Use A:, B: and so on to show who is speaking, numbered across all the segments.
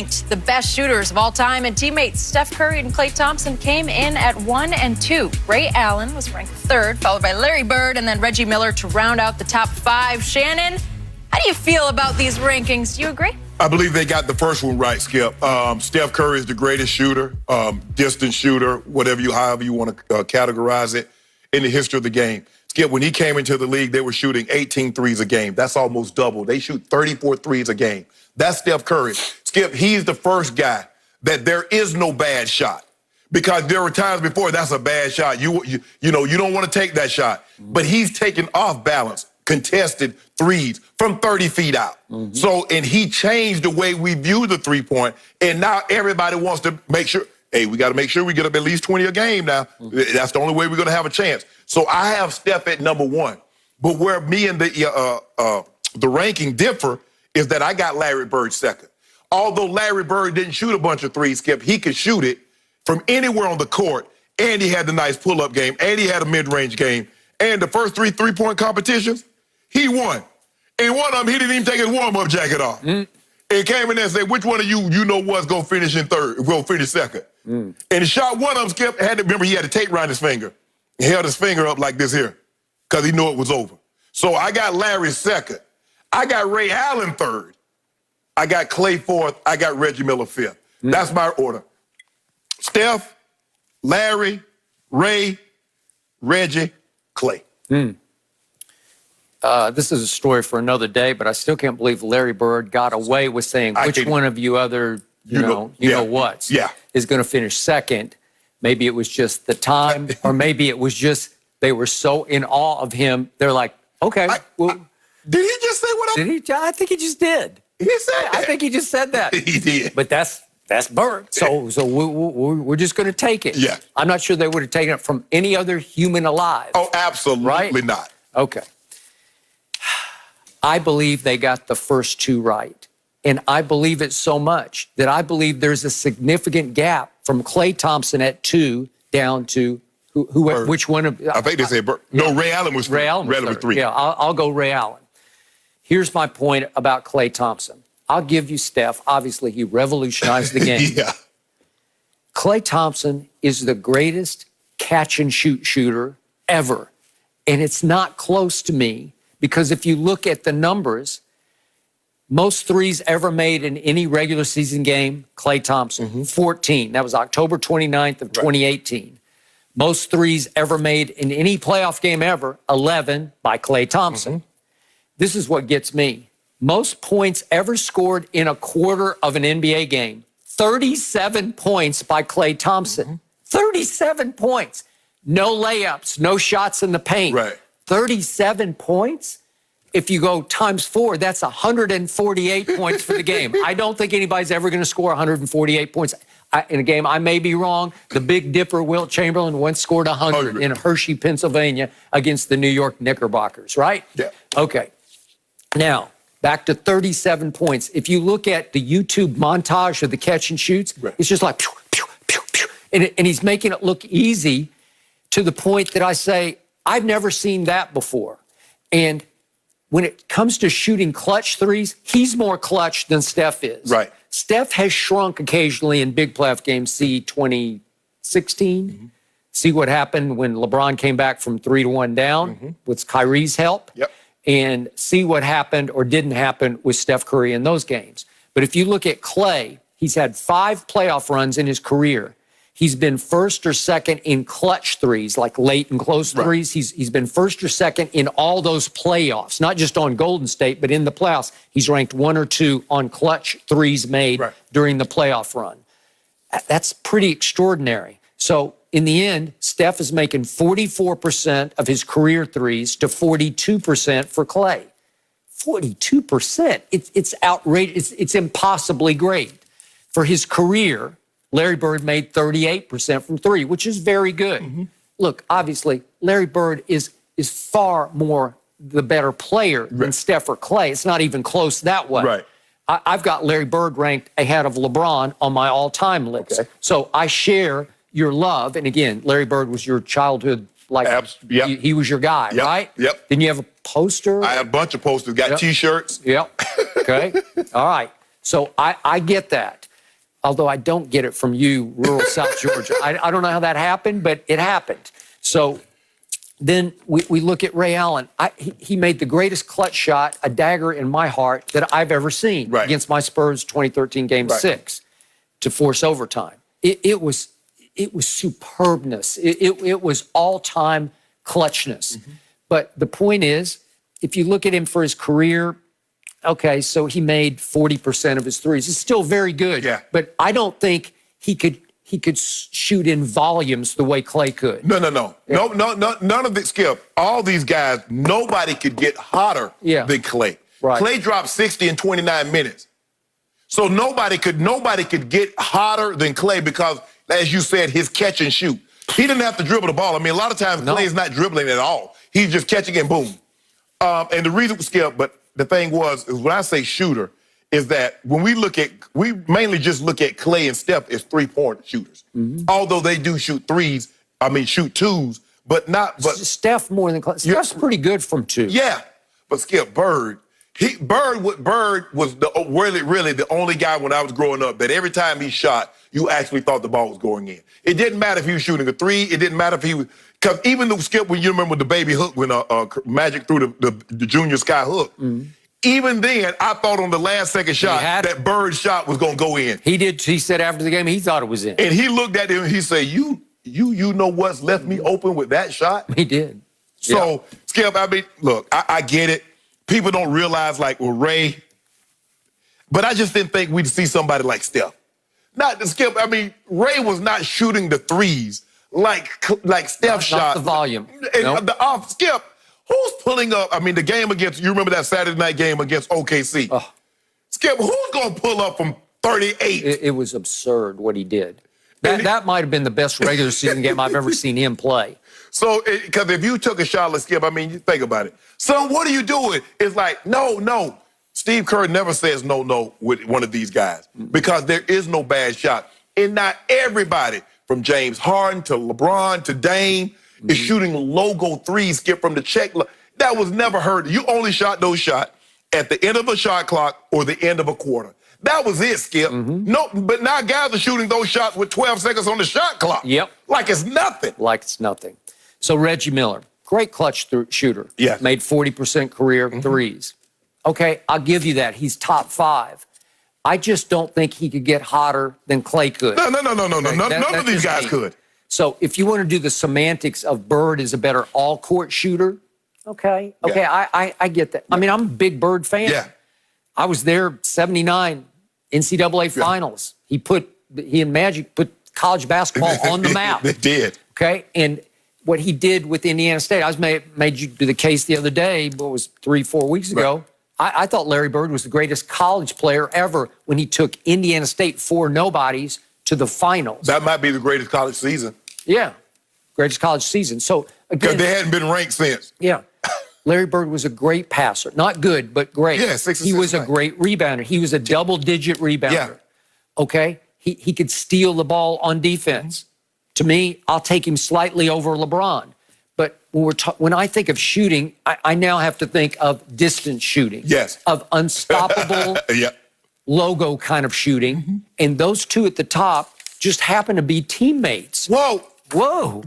A: ranked the best shooters of all time, and teammates Steph Curry and Klay Thompson came in at 1 and 2. Ray Allen was ranked third, followed by Larry Bird and then Reggie Miller to round out the top 5. Shannon, how do you feel about these rankings? Do you agree?
B: I believe they got the first one right, Skip. Steph Curry is the greatest shooter, distance shooter, however you want to categorize it, in the history of the game. Skip, when he came into the league, they were shooting 18 threes a game. That's almost double. They shoot 34 threes a game. That's Steph Curry. Skip, he's the first guy that there is no bad shot. Because there were times before that's a bad shot. You don't want to take that shot. But he's taken off balance, contested threes from 30 feet out. So, and he changed the way we view the three-point, and now everybody wants to make sure, hey, we got to make sure we get up at least 20 a game now. That's the only way we're going to have a chance. So I have Steph at number 1. But where me and the ranking differ is that I got Larry Bird second. Although Larry Bird didn't shoot a bunch of threes, Skip, he could shoot it from anywhere on the court, and he had the nice pull-up game, and he had a mid-range game. And the first 3 three-point competitions, he won. And one of them, he didn't even take his warm-up jacket off. And came in there and said, which one of you what's going to finish in third, will finish second? And he shot one of them, Skip, remember he had a tape around his finger. He held his finger up like this here because he knew it was over. So I got Larry second. I got Ray Allen third. I got Klay fourth. I got Reggie Miller fifth. That's my order. Steph, Larry, Ray, Reggie, Klay.
C: This is a story for another day, but I still can't believe Larry Bird got away with saying which one of you other, you know what's is going to finish second. Maybe it was just the time, or maybe it was just they were so in awe of him. They're like, okay, well.
B: Did he just say what
C: Did he? I think he just did.
B: He said that.
C: I think he just said that.
B: He did.
C: But that's Bird. So we're just going to take it.
B: Yeah.
C: I'm not sure they would have taken it from any other human alive.
B: Oh, absolutely not.
C: Okay. I believe they got the first 2 right. And I believe it so much that I believe there's a significant gap from Klay Thompson at 2 down to which one of...
B: I think they said Bird. No, Ray Allen was 3.
C: Ray Allen was
B: 3.
C: Yeah, I'll go Ray Allen. Here's my point about Klay Thompson. I'll give you Steph. Obviously, he revolutionized the game. Klay Thompson is the greatest catch-and-shoot shooter ever. And it's not close to me because if you look at the numbers, most threes ever made in any regular season game, Klay Thompson, 14. That was October 29th of 2018. Most threes ever made in any playoff game ever, 11 by Klay Thompson. This is what gets me. Most points ever scored in a quarter of an NBA game, 37 points by Klay Thompson. 37 points. No layups, no shots in the paint. 37 points? If you go times 4, that's 148 points for the game. I don't think anybody's ever going to score 148 points in a game. I may be wrong. The Big Dipper, Wilt Chamberlain, once scored 100 in Hershey, Pennsylvania against the New York Knickerbockers, right? Okay. Now, back to 37 points. If you look at the YouTube montage of the catch and shoots, it's just like, pew, pew, pew, pew. And he's making it look easy to the point that I say, I've never seen that before. And when it comes to shooting clutch threes, he's more clutch than Steph is. Steph has shrunk occasionally in big playoff games. See 2016. See what happened when LeBron came back from 3-1 down with Kyrie's help. And see what happened or didn't happen with Steph Curry in those games. But if you look at Klay, he's had 5 playoff runs in his career. He's been first or second in clutch threes, like late and close threes. He's been first or second in all those playoffs, not just on Golden State, but in the playoffs. He's ranked 1 or 2 on clutch threes made during the playoff run. That's pretty extraordinary. So in the end, Steph is making 44% of his career threes to 42% for Klay. 42%. It's outrageous. It's impossibly great. For his career, Larry Bird made 38% from 3, which is very good. Look, obviously, Larry Bird is far more the better player than Steph or Klay. It's not even close that way. I've got Larry Bird ranked ahead of LeBron on my all-time list. So I share your love. And again, Larry Bird was your childhood, like he was your guy, right? Didn't you have a poster?
B: I have a bunch of posters, got T-shirts.
C: Okay, all right. So I get that. although I don't get it from you, rural South Georgia. I don't know how that happened, but it happened. So then we look at Ray Allen. He made the greatest clutch shot, a dagger in my heart, that I've ever seen against my Spurs 2013 Game 6 to force overtime. It was superbness. It was all-time clutchness. But the point is, if you look at him for his career, okay, so he made 40% of his threes. It's still very good.
B: Yeah.
C: But I don't think he could shoot in volumes the way Clay could.
B: No. None of it, Skip. All these guys, nobody could get hotter than Clay.
C: Right.
B: Clay dropped 60 in 29 minutes. So nobody could get hotter than Clay because, as you said, his catch and shoot. He didn't have to dribble the ball. I mean, a lot of times Clay's not dribbling at all. He's just catching and boom. And the reason, Skip, but the thing is when I say shooter, is that when we mainly just look at Clay and Steph as three-point shooters. Although they do shoot threes, shoot twos, but not. But
C: Steph more than Clay. Steph's pretty good from two.
B: Yeah, but Skip, Bird was really the only guy when I was growing up that every time he shot, you actually thought the ball was going in. It didn't matter if he was shooting a three. It didn't matter if he was, because even though, Skip, when you remember the baby hook when Magic threw the junior sky hook, even then I thought on the last second shot that Bird's shot was going to go in.
C: He did. He said after the game he thought it was in.
B: And he looked at him and he said, you know what's left me open with that shot?
C: He did.
B: So, Skip, look, I get it. People don't realize, Ray, but I just didn't think we'd see somebody like Steph. Skip, Ray was not shooting the threes like Steph shot.
C: Not the volume.
B: And Skip, who's pulling up? The game against, you remember that Saturday night game against OKC? Skip, who's going to pull up from 38?
C: It was absurd what he did. That might have been the best regular season game I've ever seen him play.
B: So, because if you took a shot, Skip, you think about it. Son, what are you doing? It's like, no. Steve Kerr never says no with one of these guys because there is no bad shot. And not everybody, from James Harden to LeBron to Dame, is shooting logo threes, Skip, from the check. That was never heard. You only shot those shots at the end of a shot clock or the end of a quarter. That was it, Skip. No, but now guys are shooting those shots with 12 seconds on the shot clock.
C: Yep.
B: Like it's nothing.
C: Like it's nothing. So Reggie Miller, great clutch shooter.
B: Yeah.
C: Made 40% career threes. Okay, I'll give you that. He's top 5. I just don't think he could get hotter than Clay could.
B: No. None of these guys could.
C: So if you want to do the semantics of Bird is a better all-court shooter, okay, I get that. I'm a big Bird fan.
B: Yeah.
C: I was there 79 NCAA finals. He and Magic put college basketball on the map.
B: They did.
C: Okay, and what he did with Indiana State, made you do the case the other day, what was 3-4 weeks ago. I thought Larry Bird was the greatest college player ever when he took Indiana State 4 nobodies to the finals.
B: That might be the greatest college season.
C: Yeah, greatest college season. So again,
B: because they hadn't been ranked since.
C: Yeah. Larry Bird was a great passer. Not good, but great.
B: Yeah, 6
C: He was a great rebounder. He was a double-digit rebounder.
B: Yeah.
C: Okay? He could steal the ball on defense. To me, I'll take him slightly over LeBron. But when I think of shooting, I now have to think of distance shooting.
B: Yes.
C: Of unstoppable logo kind of shooting. And those two at the top just happen to be teammates.
B: Whoa.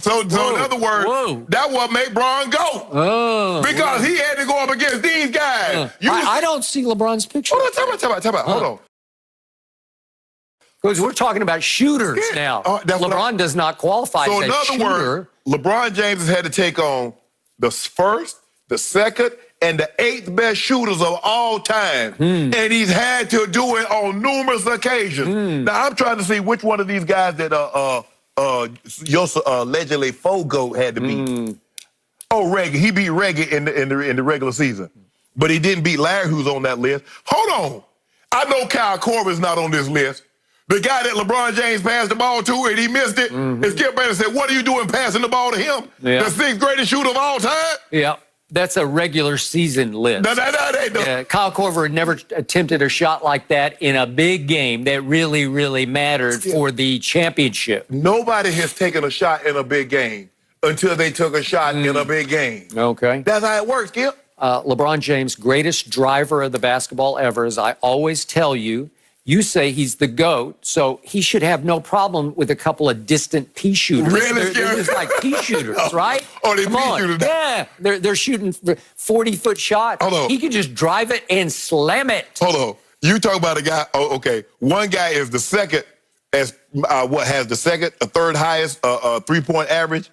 C: So
B: in other words, that what made Bron go.
C: Oh.
B: Because he had to go up against these guys.
C: I don't see LeBron's picture.
B: Hold on, time out. Hold on.
C: Because we're talking about shooters now. LeBron does not qualify as a shooter.
B: So in other words, LeBron James has had to take on the first, the second, and the 8th best shooters of all time. And he's had to do it on numerous occasions. Now, I'm trying to see which one of these guys that allegedly Fogo had to beat. Reggie. He beat Reggie in the regular season. But he didn't beat Larry, who's on that list. Hold on. I know Kyle Korver's not on this list. The guy that LeBron James passed the ball to and he missed it. And Skip Bayless said, what are you doing passing the ball to him? The 6th greatest shooter of all time?
C: Yeah. That's a regular season list.
B: No.
C: Kyle Korver had never attempted a shot like that in a big game that really, really mattered for the championship.
B: Nobody has taken a shot in a big game until they took a shot in a big game.
C: Okay.
B: That's how it works, Skip.
C: LeBron James, greatest driver of the basketball ever, as I always tell you, You say he's the GOAT, so he should have no problem with a couple of distant pea shooters.
B: Really?
C: They're just like pea shooters, right?
B: Oh, they're
C: Come
B: pea
C: on.
B: shooters.
C: Yeah, they're shooting 40-foot shots.
B: Hold on.
C: He could just drive it and slam it.
B: Hold on. You talk about a guy. Oh, okay. One guy is the second as has the third highest 3-point average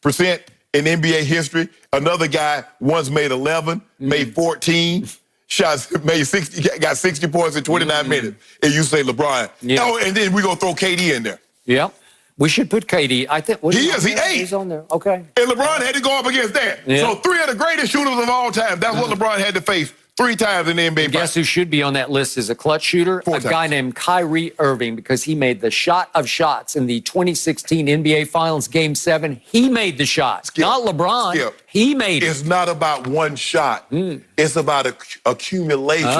B: percent in NBA history. Another guy once made 11, made 14 shots, made 60, got 60 points in 29 minutes. And you say LeBron.
C: Yeah.
B: Oh, and then we're going to throw KD in there.
C: Yeah. We should put KD. I think
B: He is. He ate.
C: He's on there. Okay.
B: And LeBron had to go up against that.
C: Yeah.
B: So 3 of the greatest shooters of all time. That's what LeBron had to face 3 times in the NBA.
C: Guess who should be on that list as a clutch shooter?
B: 4
C: a
B: times.
C: guy named Kyrie Irving, because he made the shot of shots in the 2016 NBA Finals Game 7. He made the shot.
B: Skip.
C: Not LeBron.
B: Skip.
C: He made it.
B: It's not about one shot. It's about accumulation.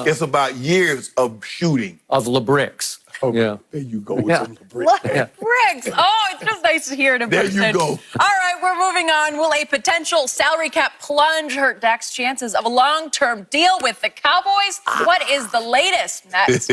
B: It's about years of shooting.
C: Of LeBricks.
B: Okay.
C: Yeah.
B: There you go.
C: Yeah.
A: Briggs. Oh, it's just nice to hear it in
B: There
A: person.
B: you go.
A: All right, we're moving on. Will a potential salary cap plunge hurt Dak's chances of a long-term deal with the Cowboys? What is the latest? Next.